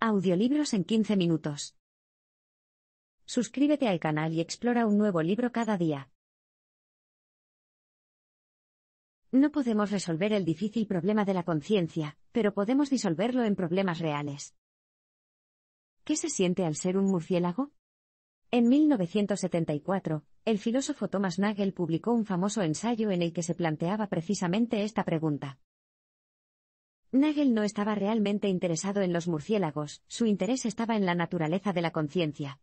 Audiolibros en 15 minutos. Suscríbete al canal y explora un nuevo libro cada día. No podemos resolver el difícil problema de la conciencia, pero podemos disolverlo en problemas reales. ¿Qué se siente al ser un murciélago? En 1974, el filósofo Thomas Nagel publicó un famoso ensayo en el que se planteaba precisamente esta pregunta. Nagel no estaba realmente interesado en los murciélagos, su interés estaba en la naturaleza de la conciencia.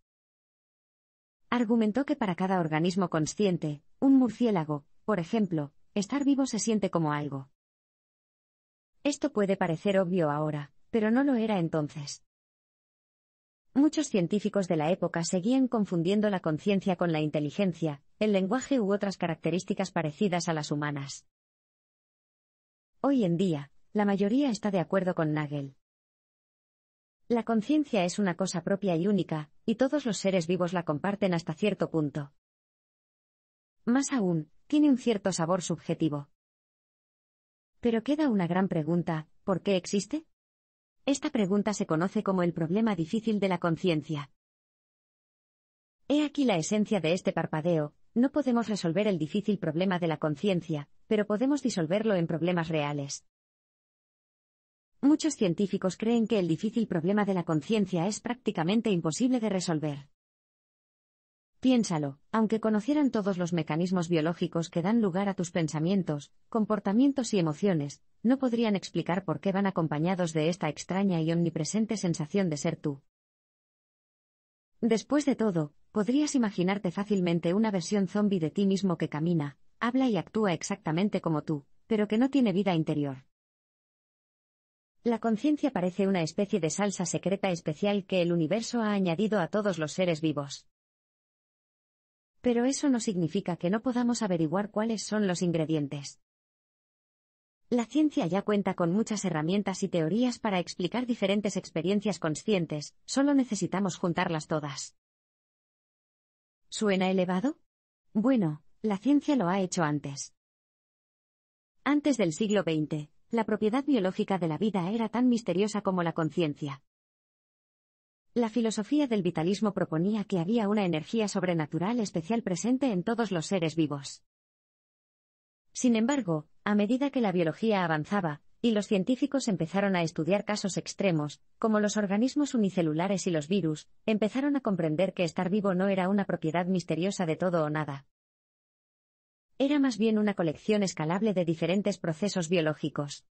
Argumentó que para cada organismo consciente, un murciélago, por ejemplo, estar vivo se siente como algo. Esto puede parecer obvio ahora, pero no lo era entonces. Muchos científicos de la época seguían confundiendo la conciencia con la inteligencia, el lenguaje u otras características parecidas a las humanas. Hoy en día, la mayoría está de acuerdo con Nagel. La conciencia es una cosa propia y única, y todos los seres vivos la comparten hasta cierto punto. Más aún, tiene un cierto sabor subjetivo. Pero queda una gran pregunta: ¿por qué existe? Esta pregunta se conoce como el problema difícil de la conciencia. He aquí la esencia de este parpadeo: no podemos resolver el difícil problema de la conciencia, pero podemos disolverlo en problemas reales. Muchos científicos creen que el difícil problema de la conciencia es prácticamente imposible de resolver. Piénsalo, aunque conocieran todos los mecanismos biológicos que dan lugar a tus pensamientos, comportamientos y emociones, no podrían explicar por qué van acompañados de esta extraña y omnipresente sensación de ser tú. Después de todo, podrías imaginarte fácilmente una versión zombie de ti mismo que camina, habla y actúa exactamente como tú, pero que no tiene vida interior. La conciencia parece una especie de salsa secreta especial que el universo ha añadido a todos los seres vivos. Pero eso no significa que no podamos averiguar cuáles son los ingredientes. La ciencia ya cuenta con muchas herramientas y teorías para explicar diferentes experiencias conscientes, solo necesitamos juntarlas todas. ¿Suena elevado? Bueno, la ciencia lo ha hecho antes. Antes del siglo XX, la propiedad biológica de la vida era tan misteriosa como la conciencia. La filosofía del vitalismo proponía que había una energía sobrenatural especial presente en todos los seres vivos. Sin embargo, a medida que la biología avanzaba, y los científicos empezaron a estudiar casos extremos, como los organismos unicelulares y los virus, empezaron a comprender que estar vivo no era una propiedad misteriosa de todo o nada. Era más bien una colección escalable de diferentes procesos biológicos.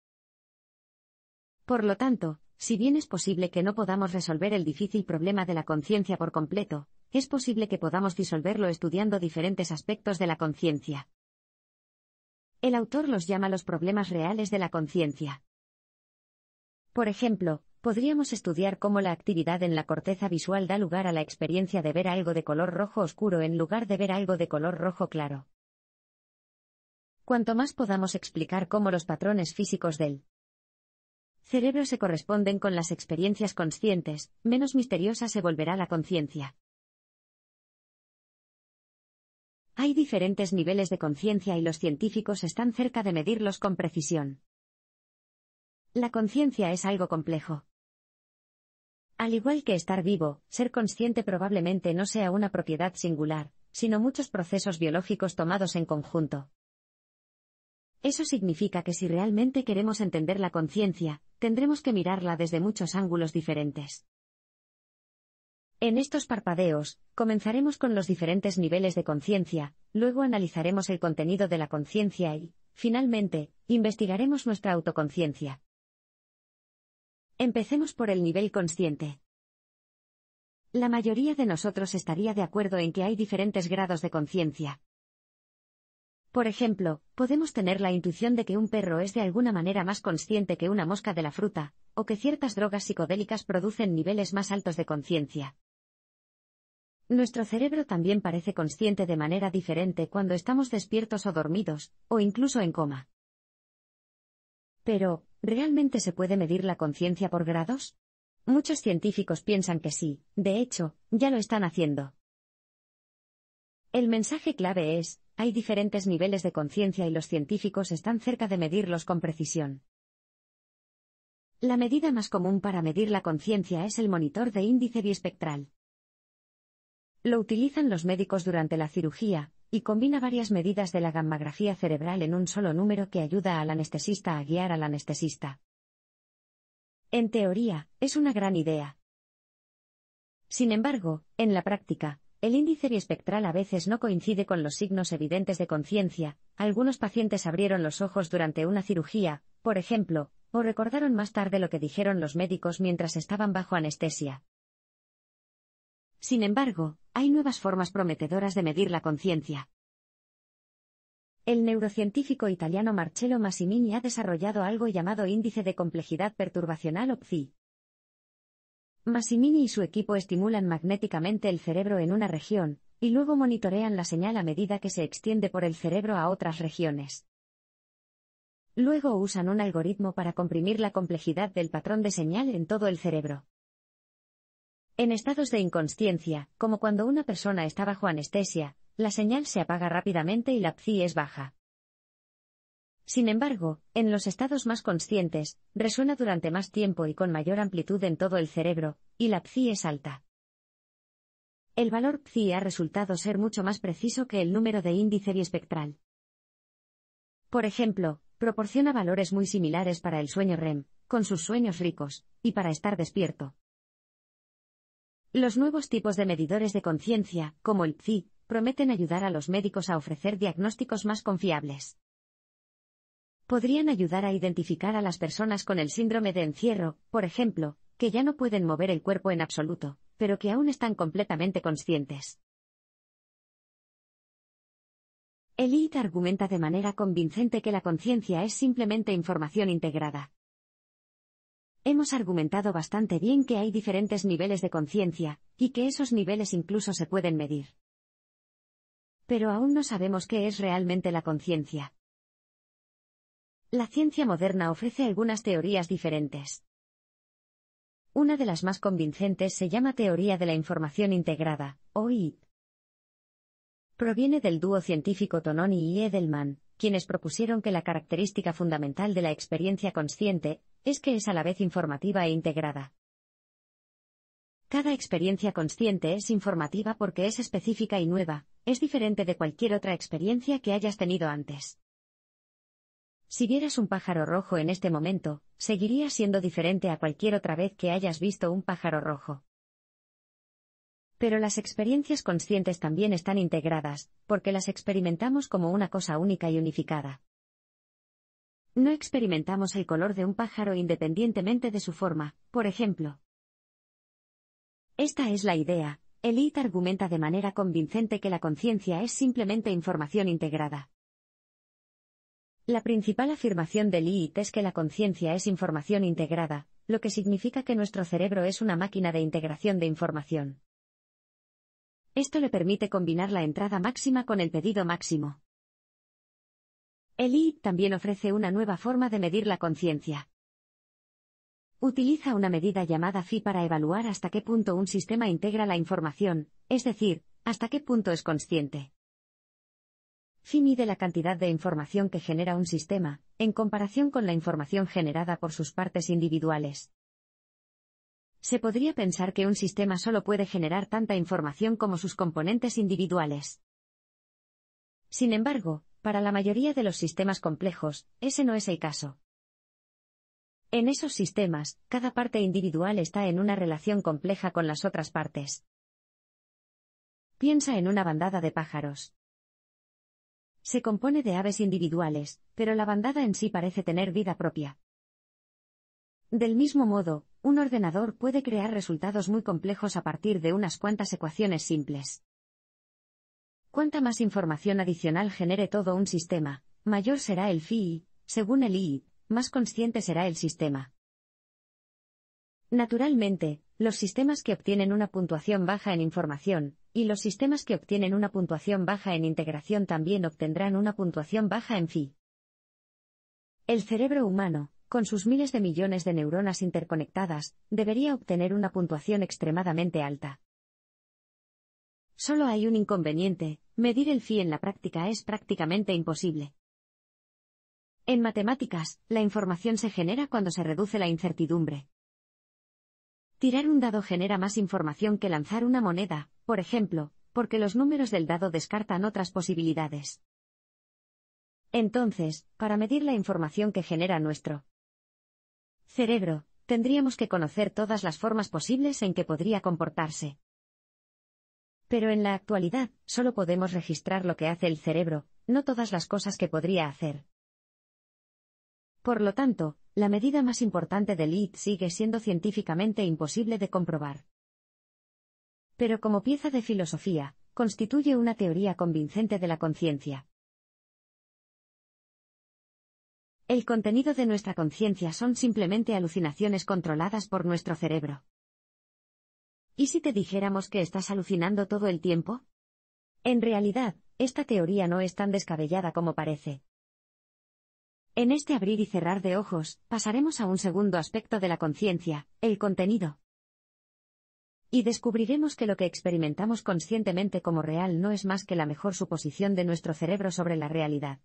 Por lo tanto, si bien es posible que no podamos resolver el difícil problema de la conciencia por completo, es posible que podamos disolverlo estudiando diferentes aspectos de la conciencia. El autor los llama los problemas reales de la conciencia. Por ejemplo, podríamos estudiar cómo la actividad en la corteza visual da lugar a la experiencia de ver algo de color rojo oscuro en lugar de ver algo de color rojo claro. Cuanto más podamos explicar cómo los patrones físicos del cerebro se corresponden con las experiencias conscientes, menos misteriosa se volverá la conciencia. Hay diferentes niveles de conciencia y los científicos están cerca de medirlos con precisión. La conciencia es algo complejo. Al igual que estar vivo, ser consciente probablemente no sea una propiedad singular, sino muchos procesos biológicos tomados en conjunto. Eso significa que si realmente queremos entender la conciencia, tendremos que mirarla desde muchos ángulos diferentes. En estos parpadeos, comenzaremos con los diferentes niveles de conciencia, luego analizaremos el contenido de la conciencia y, finalmente, investigaremos nuestra autoconciencia. Empecemos por el nivel consciente. La mayoría de nosotros estaría de acuerdo en que hay diferentes grados de conciencia. Por ejemplo, podemos tener la intuición de que un perro es de alguna manera más consciente que una mosca de la fruta, o que ciertas drogas psicodélicas producen niveles más altos de conciencia. Nuestro cerebro también parece consciente de manera diferente cuando estamos despiertos o dormidos, o incluso en coma. Pero, ¿realmente se puede medir la conciencia por grados? Muchos científicos piensan que sí, de hecho, ya lo están haciendo. El mensaje clave es: hay diferentes niveles de conciencia y los científicos están cerca de medirlos con precisión. La medida más común para medir la conciencia es el monitor de índice biespectral. Lo utilizan los médicos durante la cirugía, y combina varias medidas de la gammagrafía cerebral en un solo número que ayuda al anestesista a guiar al anestesista. En teoría, es una gran idea. Sin embargo, en la práctica, el índice biespectral a veces no coincide con los signos evidentes de conciencia. Algunos pacientes abrieron los ojos durante una cirugía, por ejemplo, o recordaron más tarde lo que dijeron los médicos mientras estaban bajo anestesia. Sin embargo, hay nuevas formas prometedoras de medir la conciencia. El neurocientífico italiano Marcello Massimini ha desarrollado algo llamado índice de complejidad perturbacional o PCI. Massimini y su equipo estimulan magnéticamente el cerebro en una región, y luego monitorean la señal a medida que se extiende por el cerebro a otras regiones. Luego usan un algoritmo para comprimir la complejidad del patrón de señal en todo el cerebro. En estados de inconsciencia, como cuando una persona está bajo anestesia, la señal se apaga rápidamente y la PCI es baja. Sin embargo, en los estados más conscientes, resuena durante más tiempo y con mayor amplitud en todo el cerebro, y la PCI es alta. El valor PCI ha resultado ser mucho más preciso que el número de índice biespectral. Por ejemplo, proporciona valores muy similares para el sueño REM, con sus sueños ricos, y para estar despierto. Los nuevos tipos de medidores de conciencia, como el PCI, prometen ayudar a los médicos a ofrecer diagnósticos más confiables. Podrían ayudar a identificar a las personas con el síndrome de encierro, por ejemplo, que ya no pueden mover el cuerpo en absoluto, pero que aún están completamente conscientes. El IT argumenta de manera convincente que la conciencia es simplemente información integrada. Hemos argumentado bastante bien que hay diferentes niveles de conciencia, y que esos niveles incluso se pueden medir. Pero aún no sabemos qué es realmente la conciencia. La ciencia moderna ofrece algunas teorías diferentes. Una de las más convincentes se llama Teoría de la Información Integrada, o IT. Proviene del dúo científico Tononi y Edelman, quienes propusieron que la característica fundamental de la experiencia consciente es que es a la vez informativa e integrada. Cada experiencia consciente es informativa porque es específica y nueva, es diferente de cualquier otra experiencia que hayas tenido antes. Si vieras un pájaro rojo en este momento, seguiría siendo diferente a cualquier otra vez que hayas visto un pájaro rojo. Pero las experiencias conscientes también están integradas, porque las experimentamos como una cosa única y unificada. No experimentamos el color de un pájaro independientemente de su forma, por ejemplo. Esta es la idea. El IT argumenta de manera convincente que la conciencia es simplemente información integrada. La principal afirmación del IT es que la conciencia es información integrada, lo que significa que nuestro cerebro es una máquina de integración de información. Esto le permite combinar la entrada máxima con el pedido máximo. El IT también ofrece una nueva forma de medir la conciencia. Utiliza una medida llamada PHI para evaluar hasta qué punto un sistema integra la información, es decir, hasta qué punto es consciente. PHI mide la cantidad de información que genera un sistema, en comparación con la información generada por sus partes individuales. Se podría pensar que un sistema solo puede generar tanta información como sus componentes individuales. Sin embargo, para la mayoría de los sistemas complejos, ese no es el caso. En esos sistemas, cada parte individual está en una relación compleja con las otras partes. Piensa en una bandada de pájaros. Se compone de aves individuales, pero la bandada en sí parece tener vida propia. Del mismo modo, un ordenador puede crear resultados muy complejos a partir de unas cuantas ecuaciones simples. Cuanta más información adicional genere todo un sistema, mayor será el PHI, según el IT, más consciente será el sistema. Naturalmente, los sistemas que obtienen una puntuación baja en información, y los sistemas que obtienen una puntuación baja en integración también obtendrán una puntuación baja en PHI. El cerebro humano, con sus miles de millones de neuronas interconectadas, debería obtener una puntuación extremadamente alta. Solo hay un inconveniente: medir el PHI en la práctica es prácticamente imposible. En matemáticas, la información se genera cuando se reduce la incertidumbre. Tirar un dado genera más información que lanzar una moneda, por ejemplo, porque los números del dado descartan otras posibilidades. Entonces, para medir la información que genera nuestro cerebro, tendríamos que conocer todas las formas posibles en que podría comportarse. Pero en la actualidad, solo podemos registrar lo que hace el cerebro, no todas las cosas que podría hacer. Por lo tanto, la medida más importante del IT sigue siendo científicamente imposible de comprobar. Pero como pieza de filosofía, constituye una teoría convincente de la conciencia. El contenido de nuestra conciencia son simplemente alucinaciones controladas por nuestro cerebro. ¿Y si te dijéramos que estás alucinando todo el tiempo? En realidad, esta teoría no es tan descabellada como parece. En este abrir y cerrar de ojos, pasaremos a un segundo aspecto de la conciencia, el contenido. Y descubriremos que lo que experimentamos conscientemente como real no es más que la mejor suposición de nuestro cerebro sobre la realidad.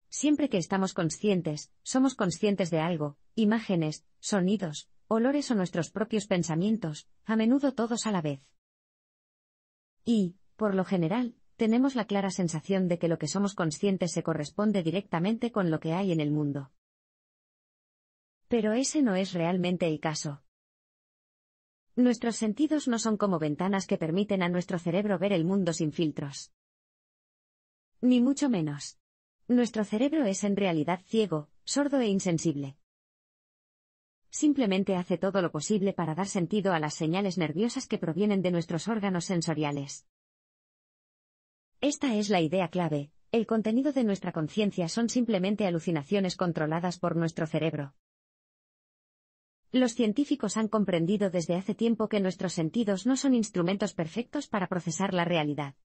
Siempre que estamos conscientes, somos conscientes de algo, imágenes, sonidos, olores o nuestros propios pensamientos, a menudo todos a la vez. Y, por lo general, tenemos la clara sensación de que lo que somos conscientes se corresponde directamente con lo que hay en el mundo. Pero ese no es realmente el caso. Nuestros sentidos no son como ventanas que permiten a nuestro cerebro ver el mundo sin filtros. Ni mucho menos. Nuestro cerebro es en realidad ciego, sordo e insensible. Simplemente hace todo lo posible para dar sentido a las señales nerviosas que provienen de nuestros órganos sensoriales. Esta es la idea clave: el contenido de nuestra conciencia son simplemente alucinaciones controladas por nuestro cerebro. Los científicos han comprendido desde hace tiempo que nuestros sentidos no son instrumentos perfectos para procesar la realidad.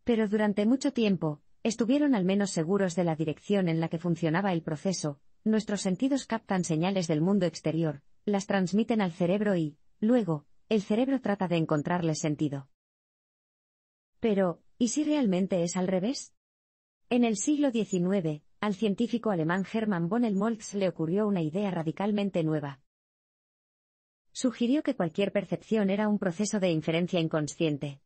Pero durante mucho tiempo, estuvieron al menos seguros de la dirección en la que funcionaba el proceso. Nuestros sentidos captan señales del mundo exterior, las transmiten al cerebro y, luego, el cerebro trata de encontrarles sentido. Pero, ¿y si realmente es al revés? En el siglo XIX, al científico alemán Hermann von Helmholtz le ocurrió una idea radicalmente nueva. Sugirió que cualquier percepción era un proceso de inferencia inconsciente.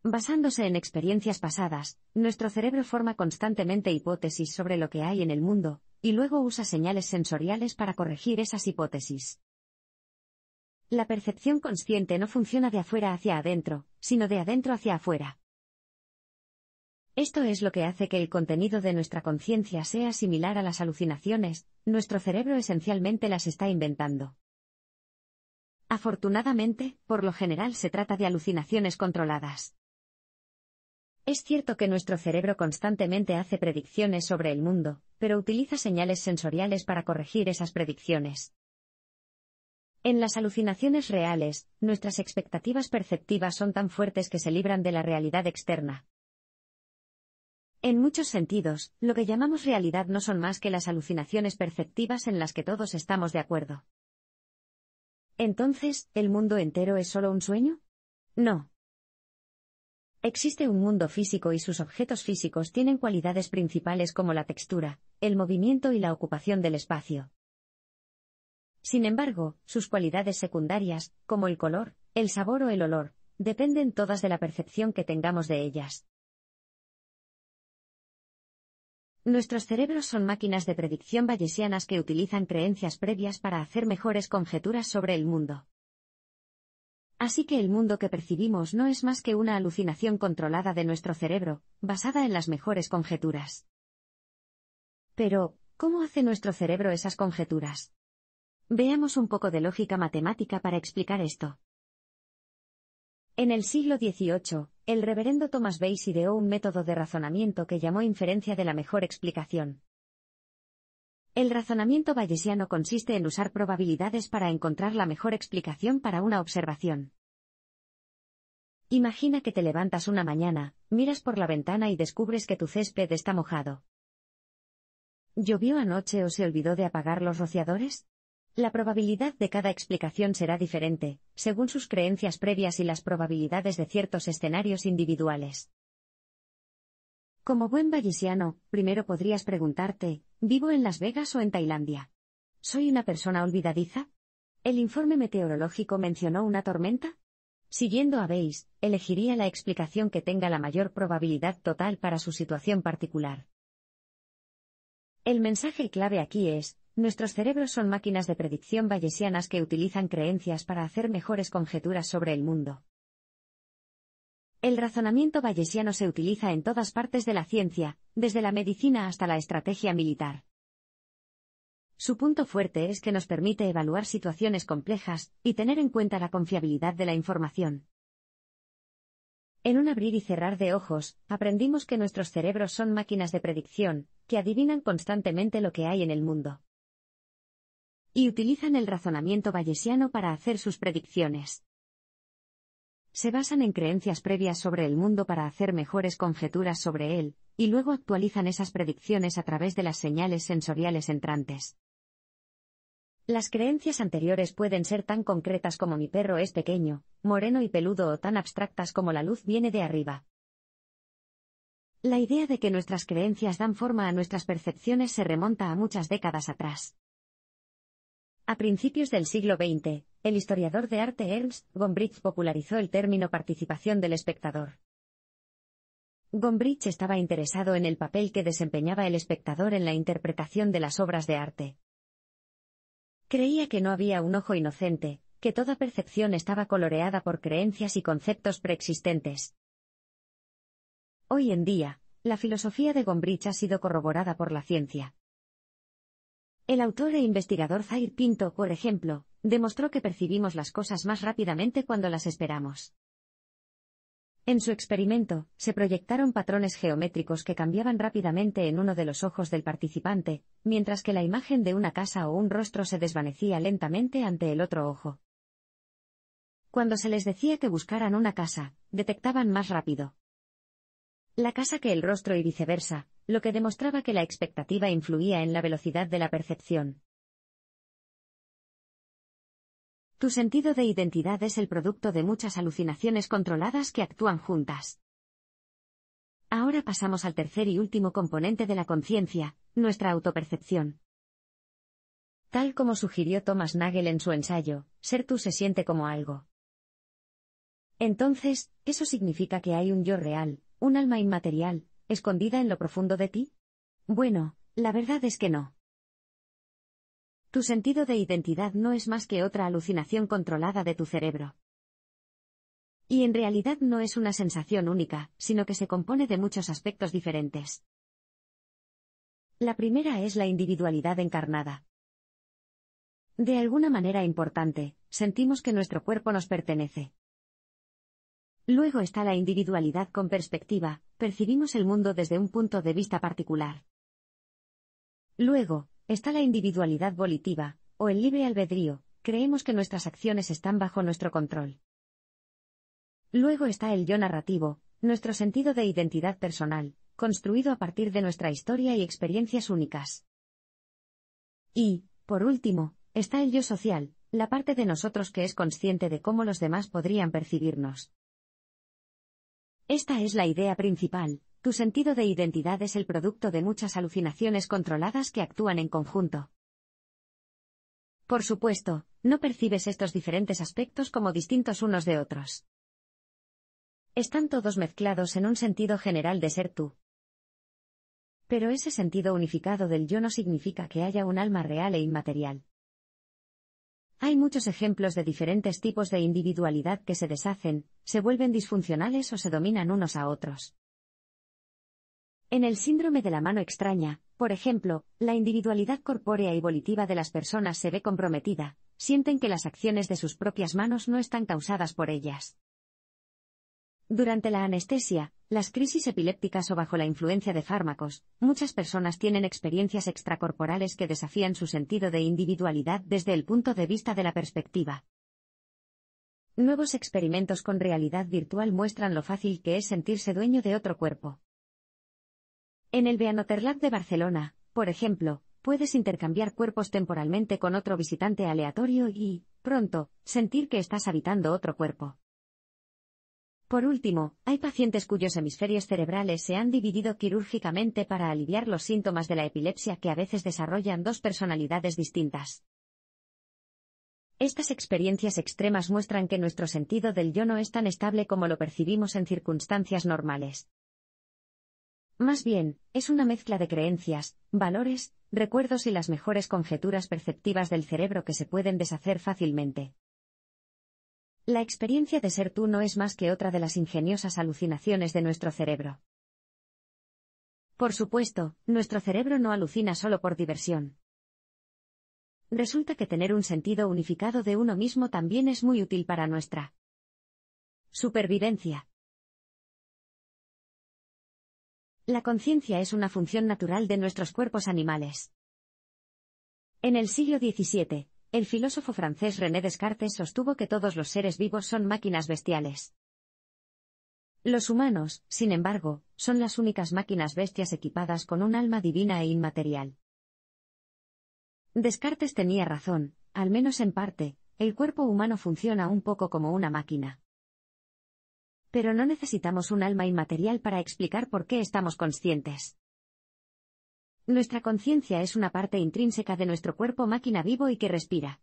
Basándose en experiencias pasadas, nuestro cerebro forma constantemente hipótesis sobre lo que hay en el mundo, y luego usa señales sensoriales para corregir esas hipótesis. La percepción consciente no funciona de afuera hacia adentro, sino de adentro hacia afuera. Esto es lo que hace que el contenido de nuestra conciencia sea similar a las alucinaciones. Nuestro cerebro esencialmente las está inventando. Afortunadamente, por lo general se trata de alucinaciones controladas. Es cierto que nuestro cerebro constantemente hace predicciones sobre el mundo, pero utiliza señales sensoriales para corregir esas predicciones. En las alucinaciones reales, nuestras expectativas perceptivas son tan fuertes que se libran de la realidad externa. En muchos sentidos, lo que llamamos realidad no son más que las alucinaciones perceptivas en las que todos estamos de acuerdo. Entonces, ¿el mundo entero es solo un sueño? No. Existe un mundo físico y sus objetos físicos tienen cualidades principales como la textura, el movimiento y la ocupación del espacio. Sin embargo, sus cualidades secundarias, como el color, el sabor o el olor, dependen todas de la percepción que tengamos de ellas. Nuestros cerebros son máquinas de predicción bayesianas que utilizan creencias previas para hacer mejores conjeturas sobre el mundo. Así que el mundo que percibimos no es más que una alucinación controlada de nuestro cerebro, basada en las mejores conjeturas. Pero, ¿cómo hace nuestro cerebro esas conjeturas? Veamos un poco de lógica matemática para explicar esto. En el siglo XVIII, el reverendo Thomas Bayes ideó un método de razonamiento que llamó inferencia de la mejor explicación. El razonamiento bayesiano consiste en usar probabilidades para encontrar la mejor explicación para una observación. Imagina que te levantas una mañana, miras por la ventana y descubres que tu césped está mojado. ¿Llovió anoche o se olvidó de apagar los rociadores? La probabilidad de cada explicación será diferente, según sus creencias previas y las probabilidades de ciertos escenarios individuales. Como buen bayesiano, primero podrías preguntarte, ¿vivo en Las Vegas o en Tailandia? ¿Soy una persona olvidadiza? ¿El informe meteorológico mencionó una tormenta? Siguiendo a Bayes, elegiría la explicación que tenga la mayor probabilidad total para su situación particular. El mensaje clave aquí es, nuestros cerebros son máquinas de predicción bayesianas que utilizan creencias para hacer mejores conjeturas sobre el mundo. El razonamiento bayesiano se utiliza en todas partes de la ciencia, desde la medicina hasta la estrategia militar. Su punto fuerte es que nos permite evaluar situaciones complejas y tener en cuenta la confiabilidad de la información. En un abrir y cerrar de ojos, aprendimos que nuestros cerebros son máquinas de predicción, que adivinan constantemente lo que hay en el mundo. Y utilizan el razonamiento bayesiano para hacer sus predicciones. Se basan en creencias previas sobre el mundo para hacer mejores conjeturas sobre él, y luego actualizan esas predicciones a través de las señales sensoriales entrantes. Las creencias anteriores pueden ser tan concretas como mi perro es pequeño, moreno y peludo o tan abstractas como la luz viene de arriba. La idea de que nuestras creencias dan forma a nuestras percepciones se remonta a muchas décadas atrás. A principios del siglo XX, el historiador de arte Ernst Gombrich popularizó el término participación del espectador. Gombrich estaba interesado en el papel que desempeñaba el espectador en la interpretación de las obras de arte. Creía que no había un ojo inocente, que toda percepción estaba coloreada por creencias y conceptos preexistentes. Hoy en día, la filosofía de Gombrich ha sido corroborada por la ciencia. El autor e investigador Zaire Pinto, por ejemplo, demostró que percibimos las cosas más rápidamente cuando las esperamos. En su experimento, se proyectaron patrones geométricos que cambiaban rápidamente en uno de los ojos del participante, mientras que la imagen de una casa o un rostro se desvanecía lentamente ante el otro ojo. Cuando se les decía que buscaran una casa, detectaban más rápido la casa que el rostro y viceversa, lo que demostraba que la expectativa influía en la velocidad de la percepción. Tu sentido de identidad es el producto de muchas alucinaciones controladas que actúan juntas. Ahora pasamos al tercer y último componente de la conciencia, nuestra autopercepción. Tal como sugirió Thomas Nagel en su ensayo, ser tú se siente como algo. Entonces, ¿eso significa que hay un yo real, un alma inmaterial, escondida en lo profundo de ti? Bueno, la verdad es que no. Tu sentido de identidad no es más que otra alucinación controlada de tu cerebro. Y en realidad no es una sensación única, sino que se compone de muchos aspectos diferentes. La primera es la individualidad encarnada. De alguna manera importante, sentimos que nuestro cuerpo nos pertenece. Luego está la individualidad con perspectiva, percibimos el mundo desde un punto de vista particular. Luego, está la individualidad volitiva, o el libre albedrío, creemos que nuestras acciones están bajo nuestro control. Luego está el yo narrativo, nuestro sentido de identidad personal, construido a partir de nuestra historia y experiencias únicas. Y, por último, está el yo social, la parte de nosotros que es consciente de cómo los demás podrían percibirnos. Esta es la idea principal, tu sentido de identidad es el producto de muchas alucinaciones controladas que actúan en conjunto. Por supuesto, no percibes estos diferentes aspectos como distintos unos de otros. Están todos mezclados en un sentido general de ser tú. Pero ese sentido unificado del yo no significa que haya un alma real e inmaterial. Hay muchos ejemplos de diferentes tipos de individualidad que se deshacen, se vuelven disfuncionales o se dominan unos a otros. En el síndrome de la mano extraña, por ejemplo, la individualidad corpórea y volitiva de las personas se ve comprometida, sienten que las acciones de sus propias manos no están causadas por ellas. Durante la anestesia, las crisis epilépticas o bajo la influencia de fármacos, muchas personas tienen experiencias extracorporales que desafían su sentido de individualidad desde el punto de vista de la perspectiva. Nuevos experimentos con realidad virtual muestran lo fácil que es sentirse dueño de otro cuerpo. En el Beanoterlab de Barcelona, por ejemplo, puedes intercambiar cuerpos temporalmente con otro visitante aleatorio y, pronto, sentir que estás habitando otro cuerpo. Por último, hay pacientes cuyos hemisferios cerebrales se han dividido quirúrgicamente para aliviar los síntomas de la epilepsia que a veces desarrollan dos personalidades distintas. Estas experiencias extremas muestran que nuestro sentido del yo no es tan estable como lo percibimos en circunstancias normales. Más bien, es una mezcla de creencias, valores, recuerdos y las mejores conjeturas perceptivas del cerebro que se pueden deshacer fácilmente. La experiencia de ser tú no es más que otra de las ingeniosas alucinaciones de nuestro cerebro. Por supuesto, nuestro cerebro no alucina solo por diversión. Resulta que tener un sentido unificado de uno mismo también es muy útil para nuestra supervivencia. La conciencia es una función natural de nuestros cuerpos animales. En el siglo XVII, el filósofo francés René Descartes sostuvo que todos los seres vivos son máquinas bestiales. Los humanos, sin embargo, son las únicas máquinas bestias equipadas con un alma divina e inmaterial. Descartes tenía razón, al menos en parte, el cuerpo humano funciona un poco como una máquina. Pero no necesitamos un alma inmaterial para explicar por qué estamos conscientes. Nuestra conciencia es una parte intrínseca de nuestro cuerpo máquina vivo y que respira.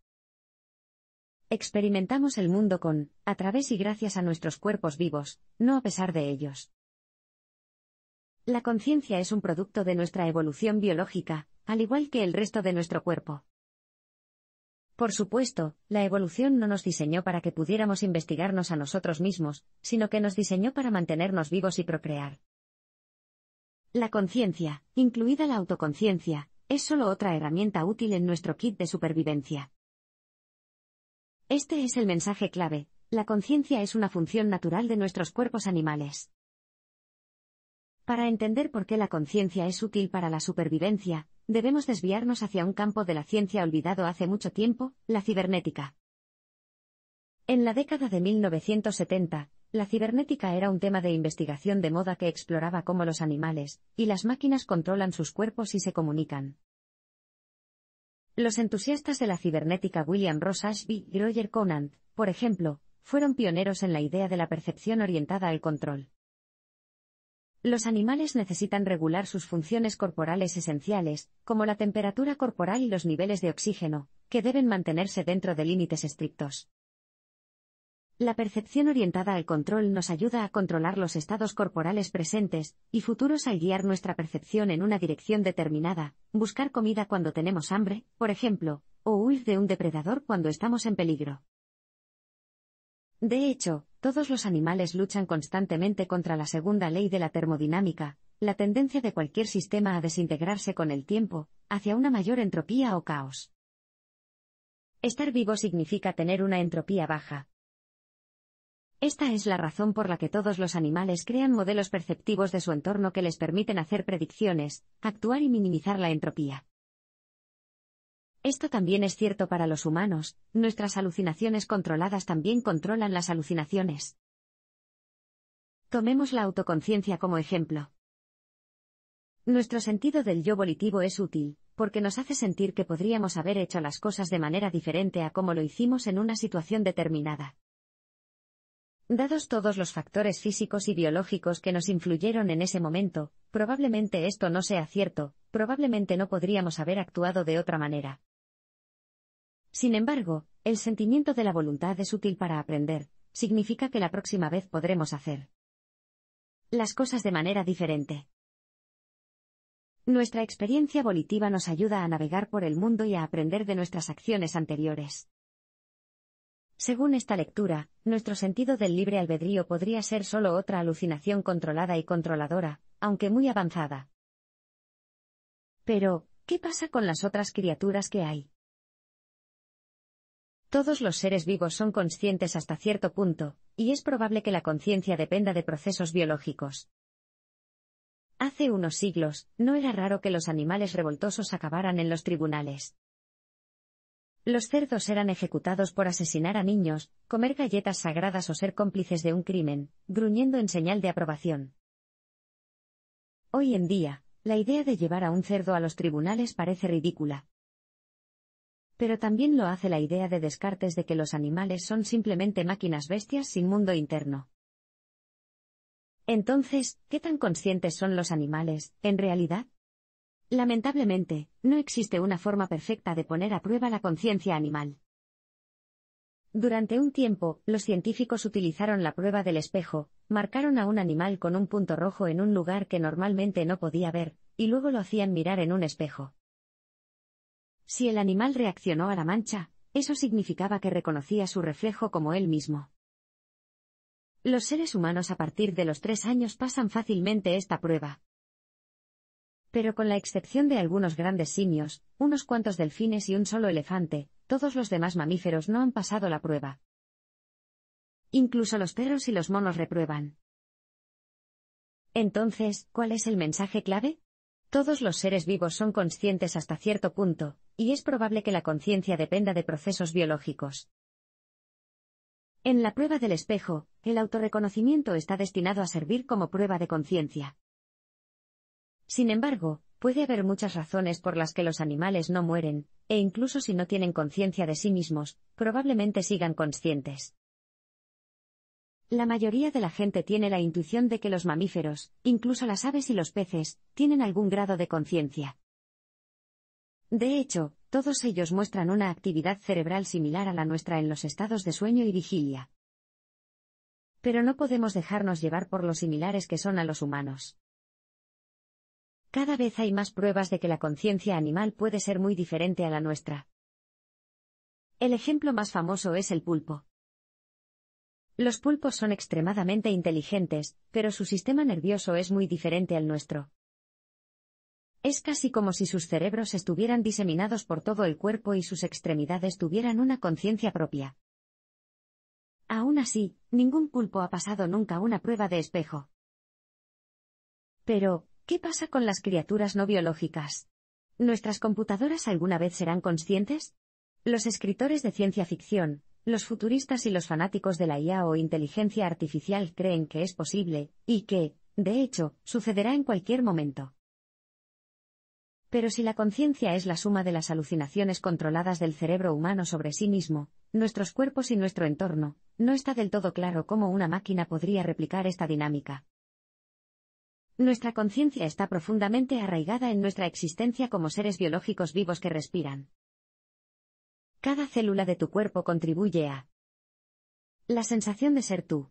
Experimentamos el mundo a través y gracias a nuestros cuerpos vivos, no a pesar de ellos. La conciencia es un producto de nuestra evolución biológica, al igual que el resto de nuestro cuerpo. Por supuesto, la evolución no nos diseñó para que pudiéramos investigarnos a nosotros mismos, sino que nos diseñó para mantenernos vivos y procrear. La conciencia, incluida la autoconciencia, es solo otra herramienta útil en nuestro kit de supervivencia. Este es el mensaje clave: la conciencia es una función natural de nuestros cuerpos animales. Para entender por qué la conciencia es útil para la supervivencia, debemos desviarnos hacia un campo de la ciencia olvidado hace mucho tiempo, la cibernética. En la década de 1970, la cibernética era un tema de investigación de moda que exploraba cómo los animales y las máquinas controlan sus cuerpos y se comunican. Los entusiastas de la cibernética William Ross Ashby y Roger Conant, por ejemplo, fueron pioneros en la idea de la percepción orientada al control. Los animales necesitan regular sus funciones corporales esenciales, como la temperatura corporal y los niveles de oxígeno, que deben mantenerse dentro de límites estrictos. La percepción orientada al control nos ayuda a controlar los estados corporales presentes y futuros al guiar nuestra percepción en una dirección determinada, buscar comida cuando tenemos hambre, por ejemplo, o huir de un depredador cuando estamos en peligro. De hecho, todos los animales luchan constantemente contra la segunda ley de la termodinámica, la tendencia de cualquier sistema a desintegrarse con el tiempo, hacia una mayor entropía o caos. Estar vivo significa tener una entropía baja. Esta es la razón por la que todos los animales crean modelos perceptivos de su entorno que les permiten hacer predicciones, actuar y minimizar la entropía. Esto también es cierto para los humanos, nuestras alucinaciones controladas también controlan las alucinaciones. Tomemos la autoconciencia como ejemplo. Nuestro sentido del yo volitivo es útil, porque nos hace sentir que podríamos haber hecho las cosas de manera diferente a como lo hicimos en una situación determinada. Dados todos los factores físicos y biológicos que nos influyeron en ese momento, probablemente esto no sea cierto, probablemente no podríamos haber actuado de otra manera. Sin embargo, el sentimiento de la voluntad es útil para aprender, significa que la próxima vez podremos hacer las cosas de manera diferente. Nuestra experiencia volitiva nos ayuda a navegar por el mundo y a aprender de nuestras acciones anteriores. Según esta lectura, nuestro sentido del libre albedrío podría ser solo otra alucinación controlada y controladora, aunque muy avanzada. Pero, ¿qué pasa con las otras criaturas que hay? Todos los seres vivos son conscientes hasta cierto punto, y es probable que la conciencia dependa de procesos biológicos. Hace unos siglos, no era raro que los animales revoltosos acabaran en los tribunales. Los cerdos eran ejecutados por asesinar a niños, comer galletas sagradas o ser cómplices de un crimen, gruñendo en señal de aprobación. Hoy en día, la idea de llevar a un cerdo a los tribunales parece ridícula. Pero también lo hace la idea de Descartes de que los animales son simplemente máquinas bestias sin mundo interno. Entonces, ¿qué tan conscientes son los animales, en realidad? Lamentablemente, no existe una forma perfecta de poner a prueba la conciencia animal. Durante un tiempo, los científicos utilizaron la prueba del espejo, marcaron a un animal con un punto rojo en un lugar que normalmente no podía ver, y luego lo hacían mirar en un espejo. Si el animal reaccionó a la mancha, eso significaba que reconocía su reflejo como él mismo. Los seres humanos a partir de los 3 años pasan fácilmente esta prueba. Pero con la excepción de algunos grandes simios, unos cuantos delfines y un solo elefante, todos los demás mamíferos no han pasado la prueba. Incluso los perros y los monos reprueban. Entonces, ¿cuál es el mensaje clave? Todos los seres vivos son conscientes hasta cierto punto, y es probable que la conciencia dependa de procesos biológicos. En la prueba del espejo, el autorreconocimiento está destinado a servir como prueba de conciencia. Sin embargo, puede haber muchas razones por las que los animales no mueren, e incluso si no tienen conciencia de sí mismos, probablemente sigan conscientes. La mayoría de la gente tiene la intuición de que los mamíferos, incluso las aves y los peces, tienen algún grado de conciencia. De hecho, todos ellos muestran una actividad cerebral similar a la nuestra en los estados de sueño y vigilia. Pero no podemos dejarnos llevar por lo similares que son a los humanos. Cada vez hay más pruebas de que la conciencia animal puede ser muy diferente a la nuestra. El ejemplo más famoso es el pulpo. Los pulpos son extremadamente inteligentes, pero su sistema nervioso es muy diferente al nuestro. Es casi como si sus cerebros estuvieran diseminados por todo el cuerpo y sus extremidades tuvieran una conciencia propia. Aún así, ningún pulpo ha pasado nunca una prueba de espejo. Pero, ¿qué pasa con las criaturas no biológicas? ¿Nuestras computadoras alguna vez serán conscientes? Los escritores de ciencia ficción, los futuristas y los fanáticos de la IA o inteligencia artificial creen que es posible, y que, de hecho, sucederá en cualquier momento. Pero si la conciencia es la suma de las alucinaciones controladas del cerebro humano sobre sí mismo, nuestros cuerpos y nuestro entorno, no está del todo claro cómo una máquina podría replicar esta dinámica. Nuestra conciencia está profundamente arraigada en nuestra existencia como seres biológicos vivos que respiran. Cada célula de tu cuerpo contribuye a la sensación de ser tú.